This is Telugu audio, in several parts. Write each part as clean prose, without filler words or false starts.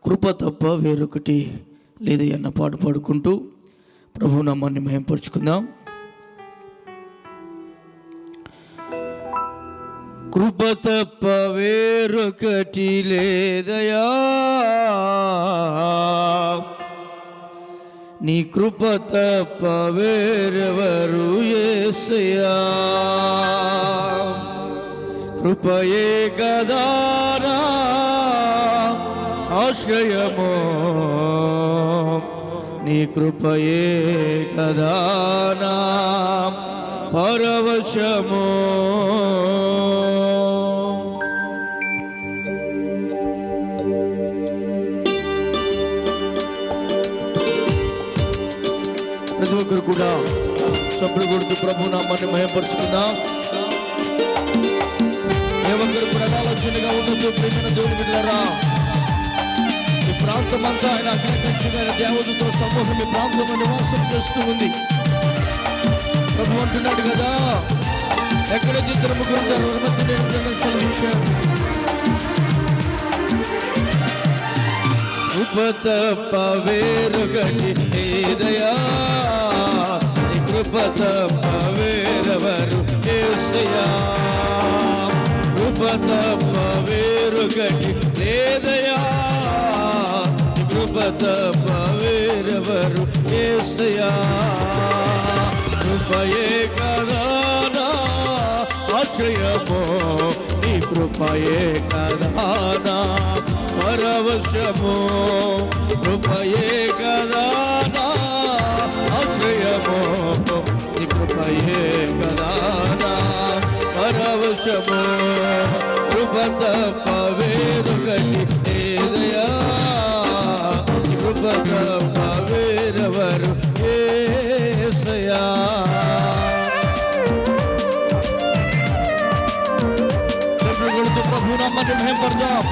కృప తప్ప వేరొకటి లేదు అన్న పాట పాడుకుంటూ ప్రభు నామాన్ని మహిమపరుచుకుందాం. కృప తప్ప వేరొకటి లేదయా, నీ కృప తప్ప వేరెవరు యేసయ్యా. కృపయే కదా నా ఆశ్రయమో, నీ కృపయే కదా నా పరవశమో. ప్రతి ఒక్కరు కూడా చప్పులు కొడుతూ ప్రభు నామాన్ని మహిమపరుచుకుందాం. ఏ ఒక్కరు కూడా ఆలోచనగా ఉండొద్దు. ప్రేమ దేవుని బిడ్డలారా, ఈ ప్రాంతం అంతా ఆయన అగ్నికంచమైన దేవతతో సమూహం ఈ ప్రాంతంలో నివాసం చేస్తూ ఉంది. ప్రభు అంటున్నాడు కదా, ఎక్కడైతే ఇద్దరు ముగ్గురు ఉంటారు మధ్య నేను జనం సెలవించాను. కృప తప్ప వేరొకటి లేదయా, నీ కృప తప్ప వేరెవరు యేసయ్యా. కృప తప్ప వేరొకటి లేదయా, నీ కృప తప్ప వేరెవరు యేసయ్యా. కృపయే కదా నా ఆశ్రయమో, నీ కృపయే కదా నా పరవశమో. కృపయే కదా నా ఆశ్రయమో, నీ కృపయే కదా నా పరవశమో. కృప తప్ప వేరొకటి లేదయా, నీ కృప తప్ప వేరెవరు యేసయ్యా. ప్రభు నామాన్ని మహిమపరుద్దాం.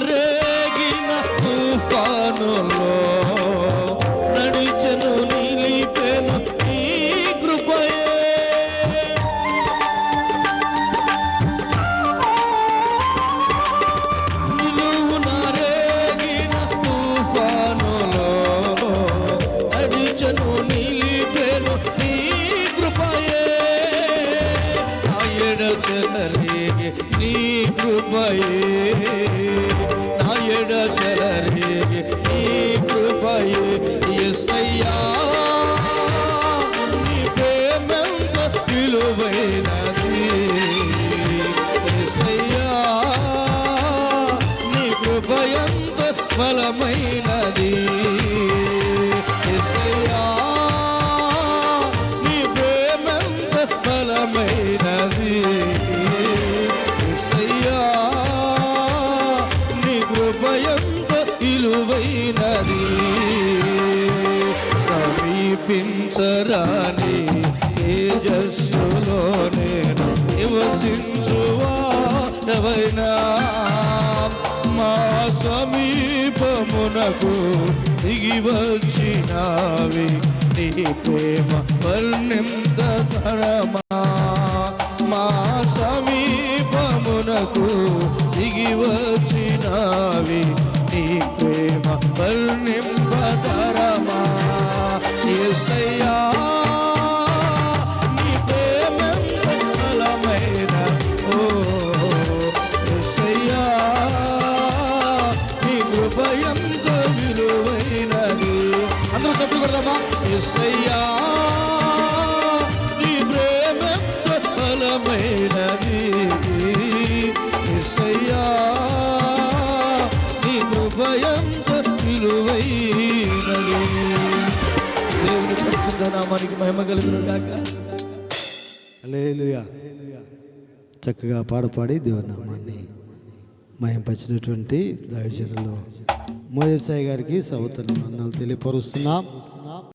రేగిన తుఫానులో నడిచెను నిలిపెను నీ కృపయే. నిలువున రేగిన తుఫానులో నడిచెను నిలిపెను నీ కృపయే. నా ఎడచెలరేగి నీ కృపయే, నా ఎడచెలరేగి నీ కృపయే. యేసయ్యా నీ ప్రేమెంత విలువైనది. యేసయ్యా నీ కృపయంత బలమైనది. యేసయ్యా నీ ప్రేమెంత బలమైనది. కృపయంత విలువైనది. సమీపించరాని తేజస్సులో నేను నివసించువాడవైనా, మా సమీపమునకు దిగి వచ్చినావి. నీ ప్రేమ వర్ణింత తరమా, మా సమీపమునకు దిగి వచ్చినావి. నీ ప్రేమ వర్ణింపతరమా. యేసయ్యా నీ ప్రేమెంత బలమైన, ఓ యేసయ్యా నీ కృపయంత విలువైనది. అందరూ చెప్పు కొడదామా. యేసయ్యా నీ ప్రేమెంత బలమైనది. యేసయ్యా నీ కృపయంత విలువైనది. దేవుని పరిశుద్ధ నామానికి మహిమ కలుగును గాక. హల్లెలూయా. చక్కగా పాడి దేవుని నామాన్ని మయంపరిచినటువంటి దైవజనులు మోయేసాయి గారికి సవతలు వందనాలు తెలియపరుస్తున్నాం.